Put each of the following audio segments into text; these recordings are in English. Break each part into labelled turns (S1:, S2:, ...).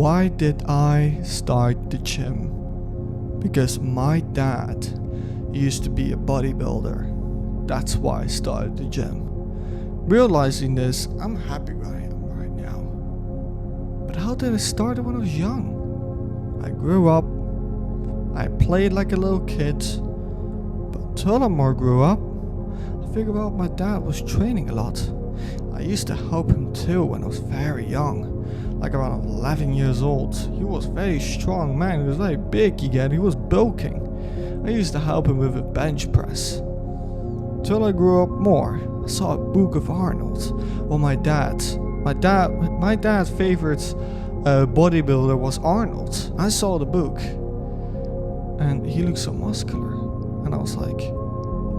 S1: Why did I start the gym? Because my dad used to be a bodybuilder. That's why I started the gym. Realizing this, I'm happy where I am right now. But how did I start it when I was young? I grew up, I played like a little kid, but until I more grew up, I figured out my dad was training a lot. I used to help him too when I was very young, like around 11 years old. He was a very strong man, he was very big again, he was bulking. I used to help him with a bench press. Till I grew up more, I saw a book of Arnold. Well, my dad's favorite bodybuilder was Arnold. I saw the book, and he looked so muscular, and I was like,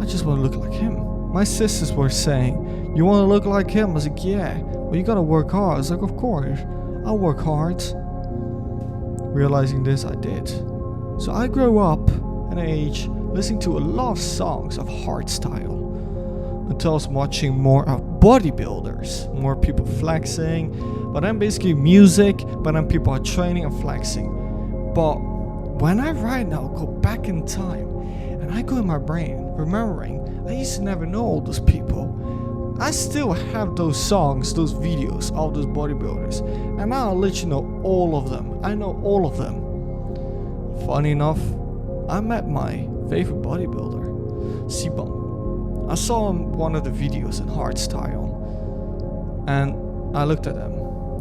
S1: I just want to look like him. My sisters were saying, you want to look like him? I was like, yeah. Well, you gotta work hard. I was like, of course, I'll work hard. Realizing this, I did. So I grew up at an age listening to a lot of songs of hardstyle until I was watching more of bodybuilders, more people flexing, but then basically music, but then people are training and flexing. But when I right now go back in time and I go in my brain remembering, I used to never know all those people. I still have those songs, those videos, all those bodybuilders, and now I'll let you know all of them. I know all of them. Funny enough, I met my favorite bodybuilder, Sibam. I saw him one of the videos in hardstyle, and I looked at him,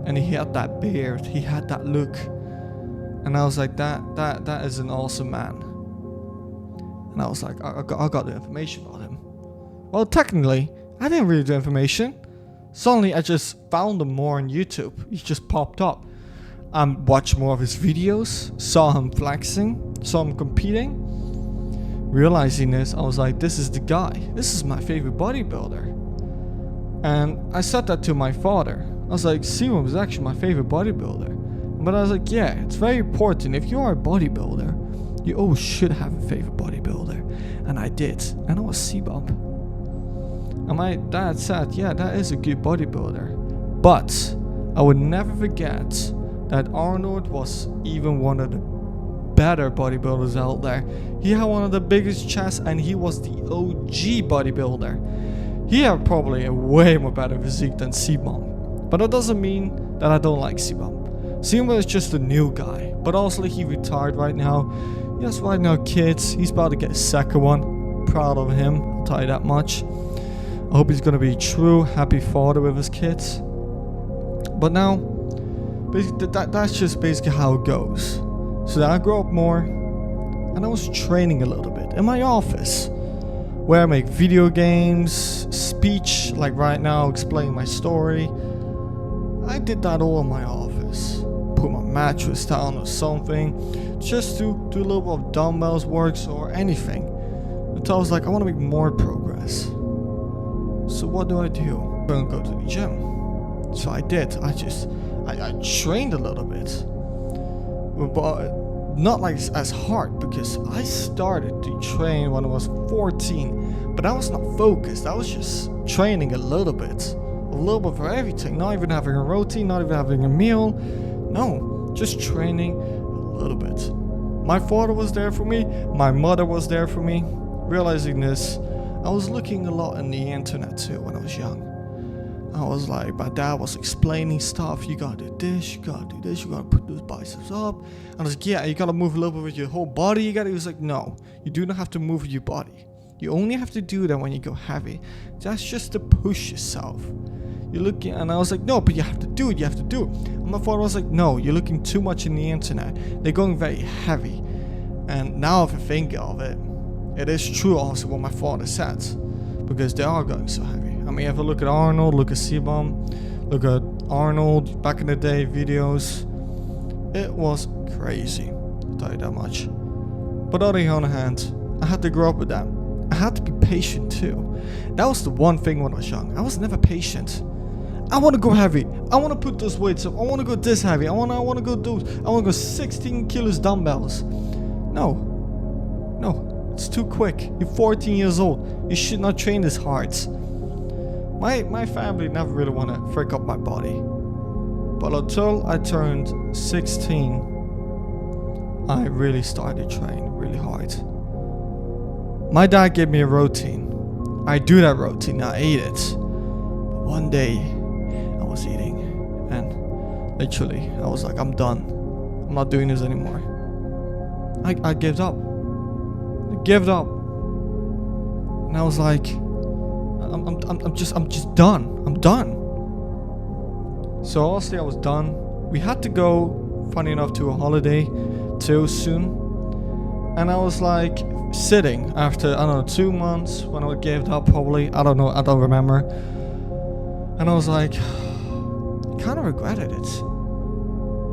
S1: and he had that beard, he had that look, and I was like, that is an awesome man. And I was like, I got the information about him. Well, technically, I didn't read the information. Suddenly, I just found him more on YouTube. He just popped up. I watched more of his videos, saw him flexing, saw him competing. Realizing this, I was like, this is the guy. This is my favorite bodybuilder. And I said that to my father. I was like, Simon was actually my favorite bodybuilder. But I was like, yeah, it's very important. If you are a bodybuilder, you always should have a favorite bodybuilder. And I did. And it was Sibam. And my dad said, yeah, that is a good bodybuilder. But I would never forget that Arnold was even one of the better bodybuilders out there. He had one of the biggest chests, and he was the OG bodybuilder. He had probably a way more better physique than Sibam. But that doesn't mean that I don't like Sibam. Sibam is just a new guy, but also he retired right now. He has right now kids. He's about to get a second one. Proud of him, I'll tell you that much. I hope he's gonna be a true happy father with his kids. But now, basically, that's just basically how it goes. So then I grew up more, and I was training a little bit in my office, where I make video games, speech, like right now, explaining my story. I did that all in my office. Put my mattress down or something, just to do a little bit of dumbbells works or anything. Until I was like, I want to make more progress. So what do? I'm gonna go to the gym. So I did. I trained a little bit. But not like as hard, because I started to train when I was 14, but I was not focused. I was just training a little bit for everything, not even having a routine, not even having a meal. No, just training a little bit. My father was there for me, my mother was there for me. Realizing this, I was looking a lot on the internet too when I was young. I was like, my dad was explaining stuff. You gotta do this, you gotta do this, you gotta put those biceps up. And I was like, yeah, you gotta move a little bit with your whole body. He was like, no, you do not have to move with your body. You only have to do that when you go heavy. That's just to push yourself. You're looking, and I was like, no, but you have to do it, you have to do it. And my father was like, no, you're looking too much in the internet. They're going very heavy. And now if I think of it, it is true also what my father said, because they are going so heavy. I mean, if I look at Arnold, look at Sibam, look at Arnold back in the day videos, it was crazy, I'll tell you that much. But on the other hand, I had to grow up with that. I had to be patient too. That was the one thing when I was young. I was never patient. I want to go heavy. I want to put those weights up. I want to go this heavy. I want to go do. I want to go 16 kilos dumbbells. No, it's too quick. You're 14 years old. You should not train this hard. My family never really want to freak up my body. But until I turned 16, I really started training really hard. My dad gave me a routine. I do that routine, I ate it. But one day, I was eating, and literally, I was like, I'm done. I'm not doing this anymore. I gave up. I gave up. And I was like, I'm just done. I'm done. So honestly, I was done. We had to go, funny enough, to a holiday too soon. And I was like sitting after, I don't know, 2 months when I gave up probably. I don't know, I don't remember. And I was like, I kind of regretted it.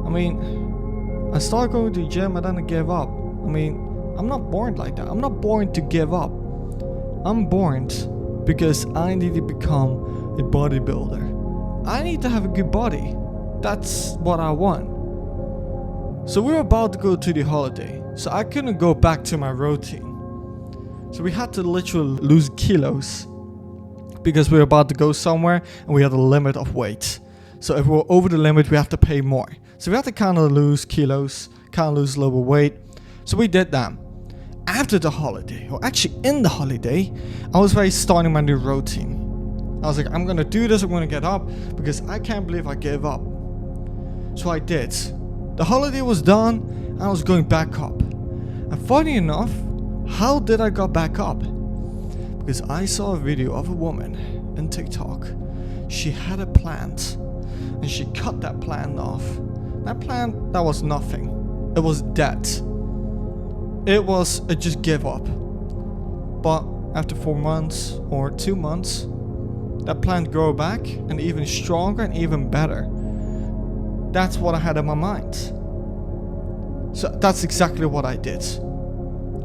S1: I mean, I started going to the gym and then I gave up. I mean, I'm not born like that. I'm not born to give up. I'm born because I need to become a bodybuilder. I need to have a good body. That's what I want. So we were about to go to the holiday. So I couldn't go back to my routine. So we had to literally lose kilos because we were about to go somewhere and we had a limit of weight. So if we were over the limit, we have to pay more. So we had to kind of lose kilos, kind of lose a little weight. So we did that. After the holiday, or actually in the holiday, I was very starting my new routine. I was like, I'm gonna do this, I'm gonna get up, because I can't believe I gave up. So I did. The holiday was done, and I was going back up. And funny enough, how did I go back up? Because I saw a video of a woman in TikTok. She had a plant, and she cut that plant off. That plant, that was nothing. It was dead. It was a just give up. But after 4 months or 2 months, that plant grew back and even stronger and even better. That's what I had in my mind. So that's exactly what I did.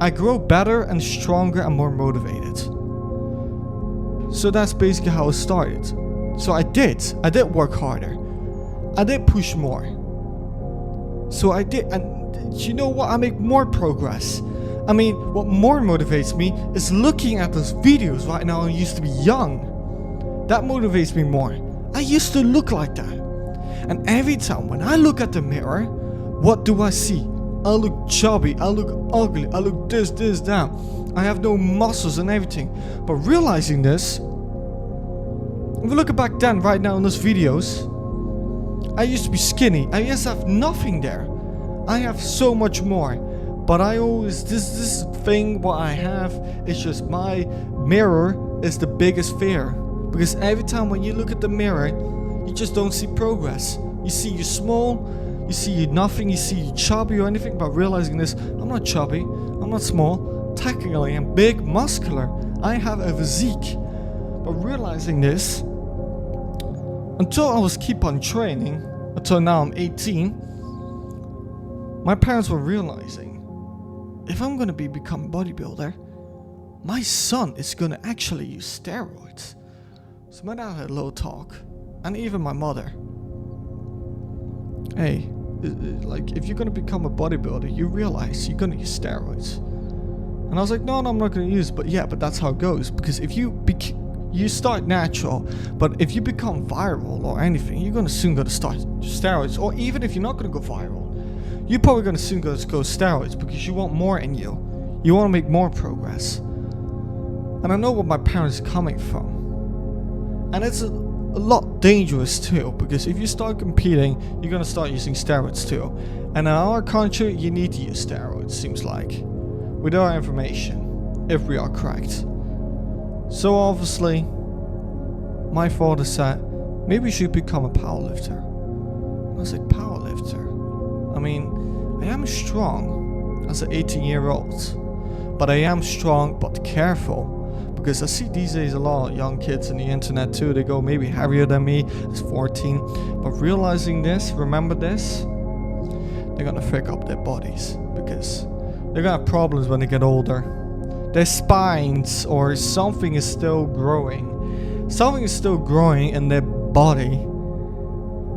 S1: I grew better and stronger and more motivated. So that's basically how it started. So I did work harder. I did push more. So I did, and you know what? I make more progress. I mean, what more motivates me is looking at those videos right now. I used to be young. That motivates me more. I used to look like that. And every time when I look at the mirror, what do I see? I look chubby, I look ugly, I look this, that. I have no muscles and everything. But realizing this, if you look back then, right now in those videos, I used to be skinny. I used to have nothing there. I have so much more. But I always, this thing what I have is just my mirror is the biggest fear. Because every time when you look at the mirror, you just don't see progress. You see you small, you see you nothing, you see you chubby or anything. But realizing this, I'm not chubby, I'm not small. Technically, I'm big, muscular. I have a physique. But realizing this, until I was keep on training, until now I'm 18, my parents were realizing, if I'm gonna become a bodybuilder, my son is gonna actually use steroids. So my dad had a little talk, and even my mother. Hey, like if you're gonna become a bodybuilder, you realize you're gonna use steroids. And I was like, no, I'm not gonna use. But that's how it goes. Because if you start natural, but if you become viral or anything, you're gonna soon go to start steroids. Or even if you're not gonna go viral, you're probably gonna soon go steroids because you want more in you. You want to make more progress. And I know what my parents are coming from. And it's a lot dangerous too, because if you start competing, you're gonna start using steroids too. And in our country, you need to use steroids, seems like, with our information, if we are correct. So obviously, my father said, maybe you should become a powerlifter. I was like, powerlifter? I mean, I am strong as an 18-year-old, but I am strong but careful. Because I see these days a lot of young kids on the internet too. They go maybe heavier than me, it's 14. But realizing this, remember this, they're gonna freak up their bodies because they're gonna have problems when they get older. Their spines or something is still growing. Something is still growing in their body,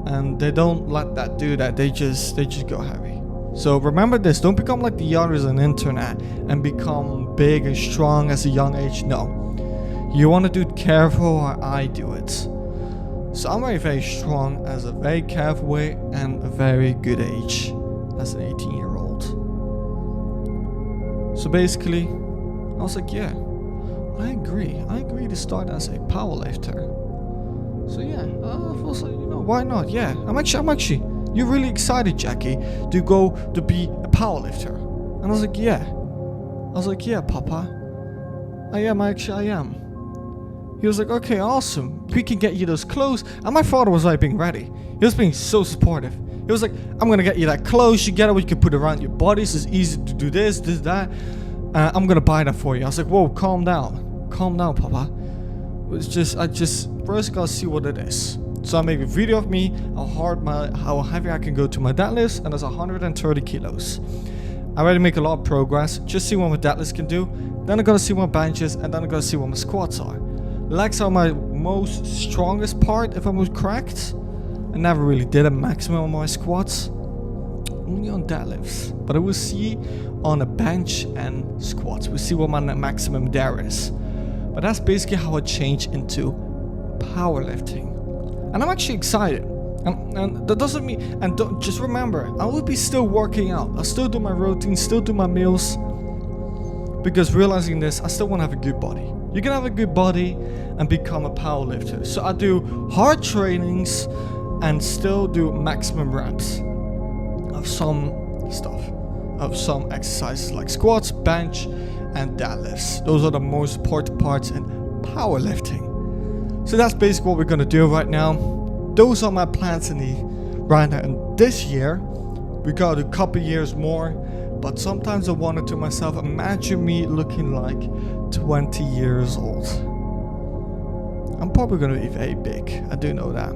S1: and they don't let that do that. They just go heavy. So remember this, don't become like the others on the internet and become big and strong as a young age. No. You want to do it careful, or I do it. So I'm very, very strong as a very careful way and a very good age as an 18-year-old. So basically, I was like, yeah, I agree. I agree to start as a powerlifter. So yeah, I was like, why not? Yeah, I'm actually, you're really excited, Jackie, to go to be a powerlifter. And I was like, yeah. I was like, yeah, Papa. I am. He was like, okay, awesome. We can get you those clothes. And my father was like being ready. He was being so supportive. He was like, I'm gonna get you that clothes. You get it, you can put it around your body. So it's easy to do this, that. I'm gonna buy that for you. I was like, whoa, calm down, Papa. It's just, I just first gotta see what it is. So I make a video of me, how heavy I can go to my deadlifts, and that's 130 kilos. I already make a lot of progress. Just see what my deadlifts can do. Then I gotta see what benches, and then I gotta see what my squats are. Legs are my most strongest part, if I'm correct. I never really did a maximum on my squats, only on deadlifts. But I will see on a bench and squats. We'll see what my maximum there is. But that's basically how I change into powerlifting. And I'm actually excited. And that doesn't mean, and don't, just remember, I will be still working out. I'll still do my routine, still do my meals. Because realizing this, I still want to have a good body. You can have a good body and become a powerlifter. So I do hard trainings and still do maximum reps of some stuff, of some exercises like squats, bench, and deadlifts. Those are the most important parts in powerlifting. So that's basically what we're gonna do right now. Those are my plans right now. And this year, we got a couple years more. But sometimes I wonder to myself, imagine me looking like 20 years old. I'm probably gonna be very big. I do know that.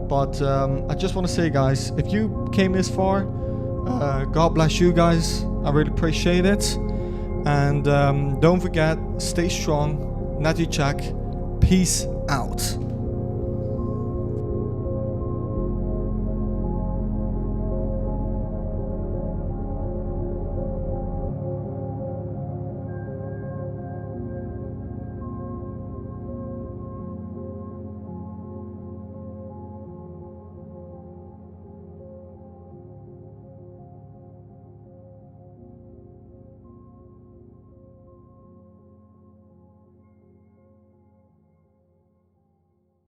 S1: But I just want to say, guys, if you came this far, God bless you guys. I really appreciate it. And don't forget, stay strong. Natty Jack. Peace out.